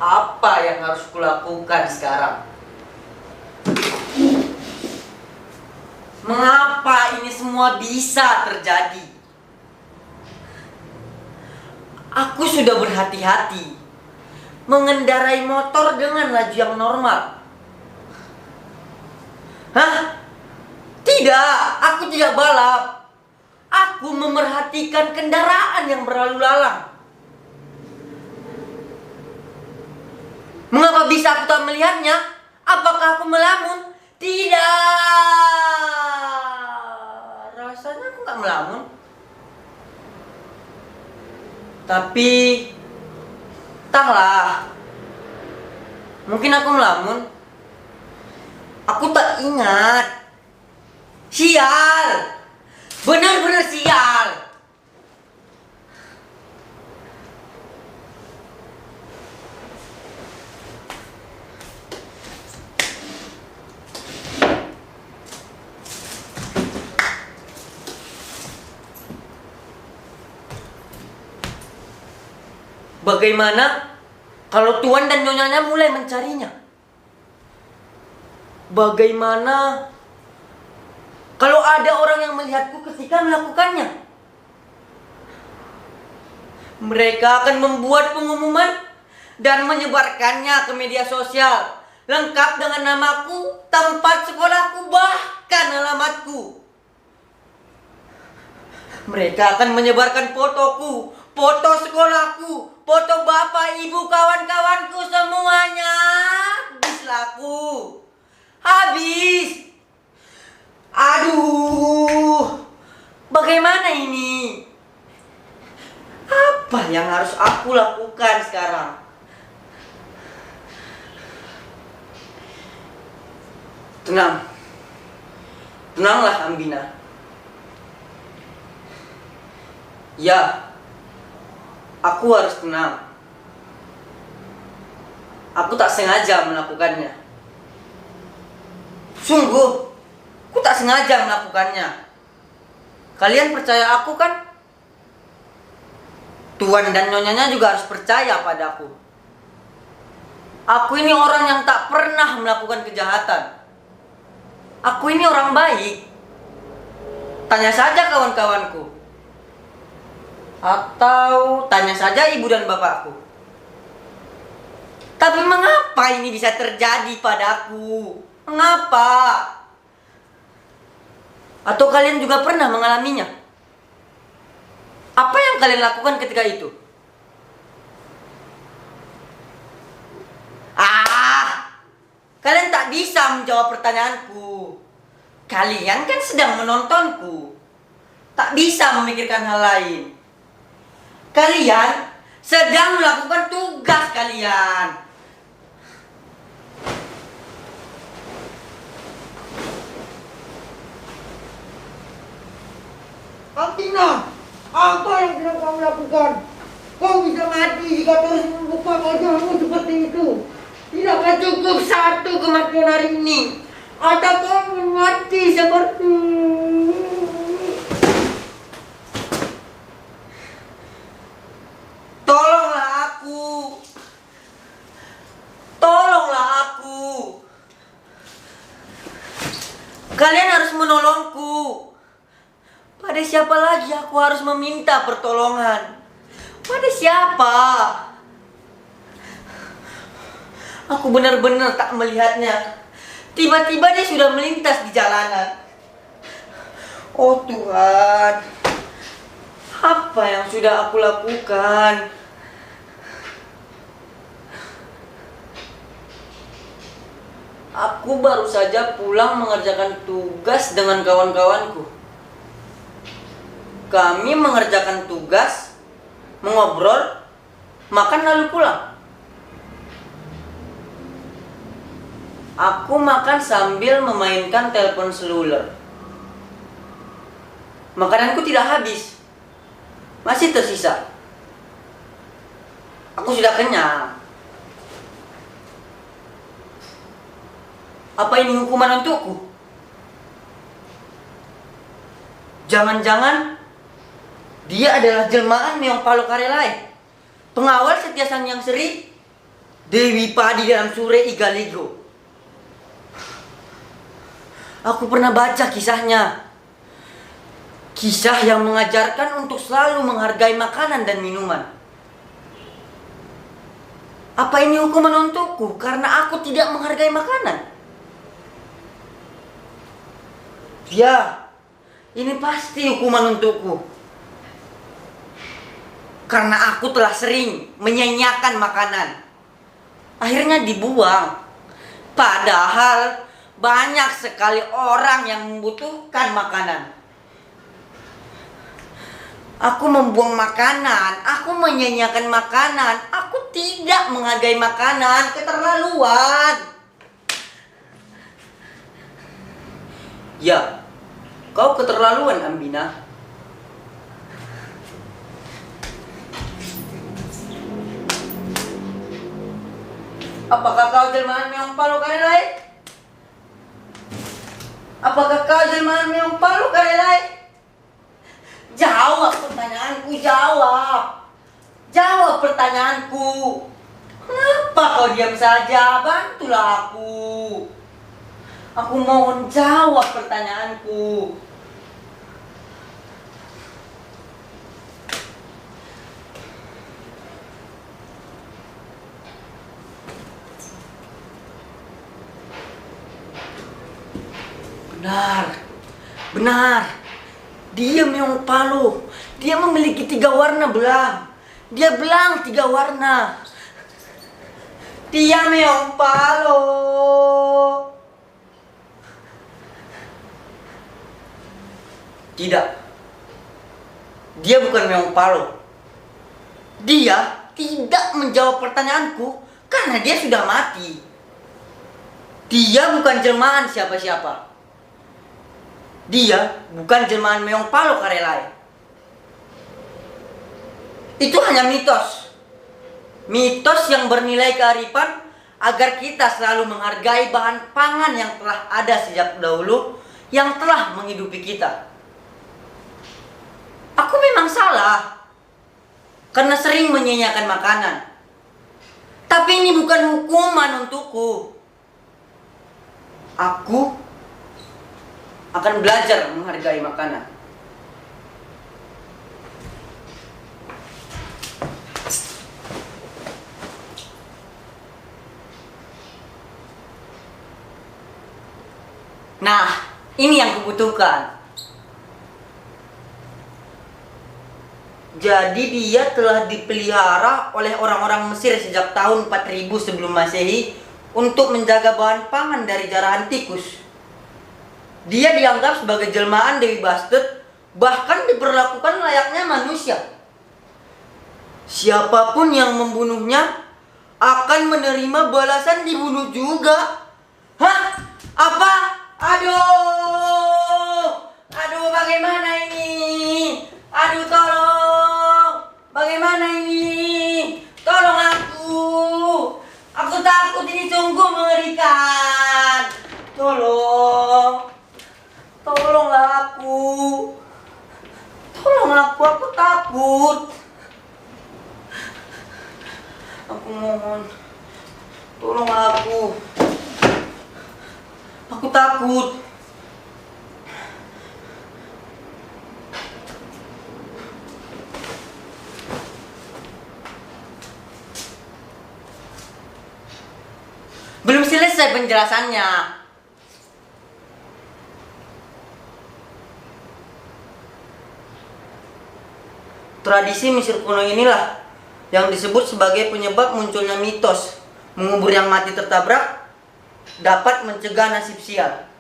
Apa yang harus kulakukan sekarang? Mengapa ini semua bisa terjadi? Aku sudah berhati-hati mengendarai motor dengan laju yang normal. Hah? Tidak, aku tidak balap. Aku memerhatikan kendaraan yang berlalu lalang. Mengapa bisa aku tak melihatnya? Apakah aku melamun? Tidak. Rasanya aku gak melamun. Tapi entahlah. Mungkin aku melamun. Aku tak ingat. Sial. Benar-benar sial. Bagaimana kalau tuan dan nyonyanya mulai mencarinya? Bagaimana kalau ada orang yang melihatku ketika melakukannya? Mereka akan membuat pengumuman dan menyebarkannya ke media sosial, lengkap dengan namaku, tempat sekolahku, bahkan alamatku. Mereka akan menyebarkan fotoku, foto sekolahku, foto bapak, ibu, kawan-kawanku, semuanya. Habislah aku. Habis. Aduh. Bagaimana ini? Apa yang harus aku lakukan sekarang? Tenang. Tenanglah, Ambina. Ya, aku harus tenang. Aku tak sengaja melakukannya. Sungguh, aku tak sengaja melakukannya. Kalian percaya aku kan? Tuan dan nyonyanya juga harus percaya padaku. Aku ini orang yang tak pernah melakukan kejahatan. Aku ini orang baik. Tanya saja kawan-kawanku. Atau tanya saja ibu dan bapakku. Tapi mengapa ini bisa terjadi padaku? Mengapa? Atau kalian juga pernah mengalaminya? Apa yang kalian lakukan ketika itu? Kalian tak bisa menjawab pertanyaanku. Kalian kan sedang menontonku. Tak bisa memikirkan hal lain. Kalian sedang melakukan tugas kalian. Ambina, apa yang sedang kamu lakukan? Kau bisa mati jika terus membuka wajahmu seperti itu. Tidakkah cukup satu kematian hari ini? Atau kamu mati seperti... Tolonglah aku. Tolonglah aku. Kalian harus menolongku. Pada siapa lagi aku harus meminta pertolongan? Pada siapa? Aku benar-benar tak melihatnya. Tiba-tiba dia sudah melintas di jalanan. Oh Tuhan, apa yang sudah aku lakukan? Aku baru saja pulang mengerjakan tugas dengan kawan-kawanku. Kami mengerjakan tugas, mengobrol, makan lalu pulang. Aku makan sambil memainkan telepon seluler. Makananku tidak habis. Masih tersisa. Aku sudah kenyang. Apa ini hukuman untukku? Jangan-jangan dia adalah jelmaan Meong Palo Karelai, pengawal Setia Sang Yang Seri. Dewi Padi dalam Sure Igaligo. Aku pernah baca kisahnya. Kisah yang mengajarkan untuk selalu menghargai makanan dan minuman. Apa ini hukuman untukku karena aku tidak menghargai makanan? Ya, ini pasti hukuman untukku. Karena aku telah sering menyanyiakan makanan. Akhirnya dibuang. Padahal banyak sekali orang yang membutuhkan makanan. Aku membuang makanan, aku menyanyiakan makanan, aku tidak menghargai makanan, keterlaluan. Ya, kau keterlaluan, Ambina. Apakah kau jelmaan meong palu karelai? Apakah kau jelmaan meong palu karelai? Jawab pertanyaanku, jawab. Jawab pertanyaanku. Kenapa kau diam saja? Bantulah aku. Aku mohon jawab pertanyaanku. Benar, benar. Dia Meong Palu. Dia memiliki 3 warna belang. Dia belang 3 warna. Dia Meong Palu. Tidak. Dia bukan Meong Palu. Dia tidak menjawab pertanyaanku karena dia sudah mati. Dia bukan jelmaan siapa-siapa. Dia bukan jelmaan Meong Palu karelai. Itu hanya mitos. Mitos yang bernilai kearifan agar kita selalu menghargai bahan pangan yang telah ada sejak dahulu, yang telah menghidupi kita. Aku memang salah karena sering menyanyiakan makanan. Tapi ini bukan hukuman untukku. Aku akan belajar menghargai makanan. Nah, ini yang kubutuhkan. Jadi dia telah dipelihara oleh orang-orang Mesir sejak tahun 4000 sebelum Masehi untuk menjaga bahan pangan dari jarahan tikus. Dia dianggap sebagai jelmaan Dewi Bastet, bahkan diperlakukan layaknya manusia. Siapapun yang membunuhnya akan menerima balasan dibunuh juga. Hah? Apa? Aduh! Aduh, bagaimana ini? Aduh, tolong! Bagaimana ini? Tolong aku! Aku takut, ini sungguh mengerikan. Tolong! Tolonglah aku. Tolong aku takut. Aku mohon. Tolong aku. Aku takut. Belum selesai penjelasannya. Tradisi Mesir kuno inilah yang disebut sebagai penyebab munculnya mitos mengubur yang mati tertabrak dapat mencegah nasib sial.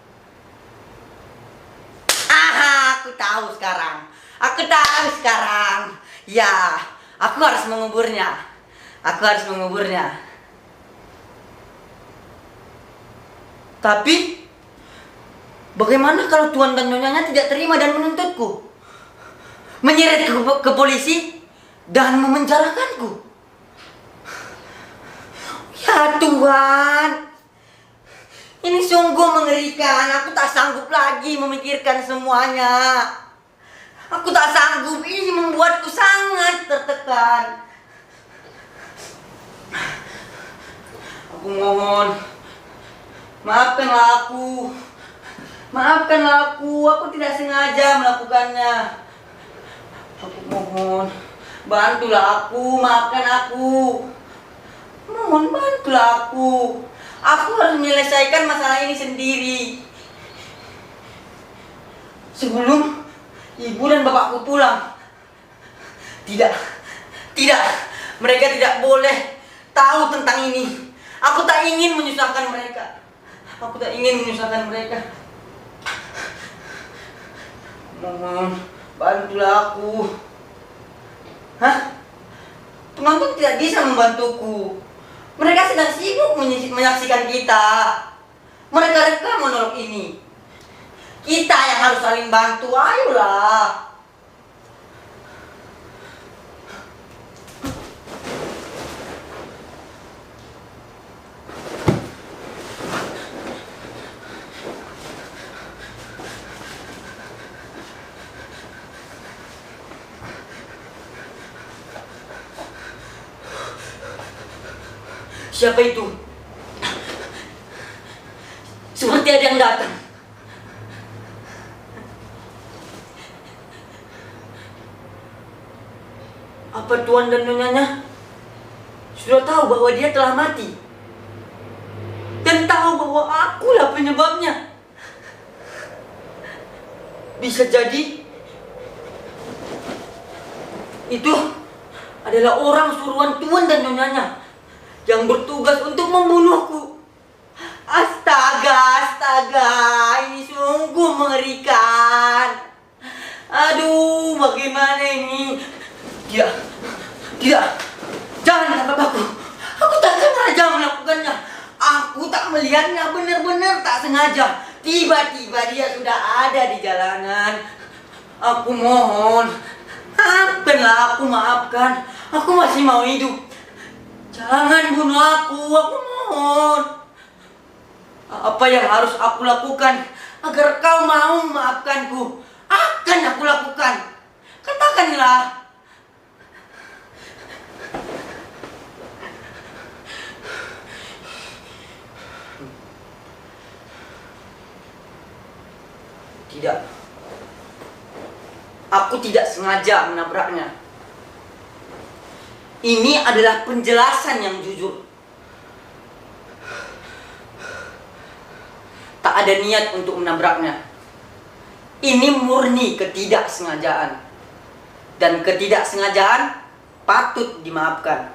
Aku tahu sekarang. Aku tahu sekarang. Ya, aku harus menguburnya. Aku harus menguburnya. Tapi bagaimana kalau tuan dan nyonyanya tidak terima dan menuntutku? Menyeret ke polisi dan memenjarakanku. Ya Tuhan, ini sungguh mengerikan. Aku tak sanggup lagi memikirkan semuanya. Aku tak sanggup, ini membuatku sangat tertekan. Aku mohon, maafkanlah aku. Maafkanlah aku tidak sengaja melakukannya. Aku mohon, bantulah aku, maafkan aku. Mohon bantulah aku. Aku harus menyelesaikan masalah ini sendiri. Sebelum ibu dan bapakku pulang. Tidak, tidak. Mereka tidak boleh tahu tentang ini. Aku tak ingin menyusahkan mereka. Aku tak ingin menyusahkan mereka. Mohon, bantulah aku. Hah? Penonton tidak bisa membantuku. Mereka sedang sibuk menyaksikan kita. Mereka rekam monolog ini. Kita yang harus saling bantu, ayolah. Siapa itu? Seperti ada yang datang. Apa tuan dan nyonyanya sudah tahu bahwa dia telah mati? Dan tahu bahwa akulah penyebabnya? Bisa jadi itu adalah orang suruhan tuan dan nyonyanya yang bertugas untuk membunuhku. Astaga, ini sungguh mengerikan. Aduh, bagaimana ini? Tidak, jangan tangkap aku. Aku tak sengaja melakukannya. Aku tak melihatnya, benar-benar tak sengaja. Tiba-tiba dia sudah ada di jalanan. Aku mohon, maafkanlah aku, maafkan. Aku masih mau hidup. Jangan bunuh aku mohon. Apa yang harus aku lakukan agar kau mau memaafkanku? Akan aku lakukan. Katakanlah. Tidak. Aku tidak sengaja menabraknya. Ini adalah penjelasan yang jujur. Tak ada niat untuk menabraknya. Ini murni ketidaksengajaan. Dan ketidaksengajaan patut dimaafkan.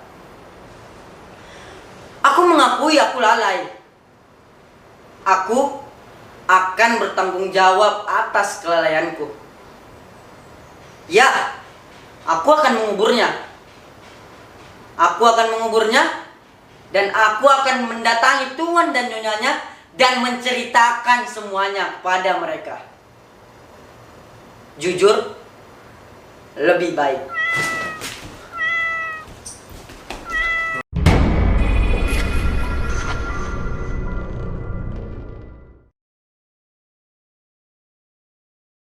Aku mengakui aku lalai. Aku akan bertanggung jawab atas kelalaianku. Ya, aku akan menguburnya. Aku akan menguburnya dan aku akan mendatangi tuan dan nyonyanya dan menceritakan semuanya kepada mereka. Jujur lebih baik.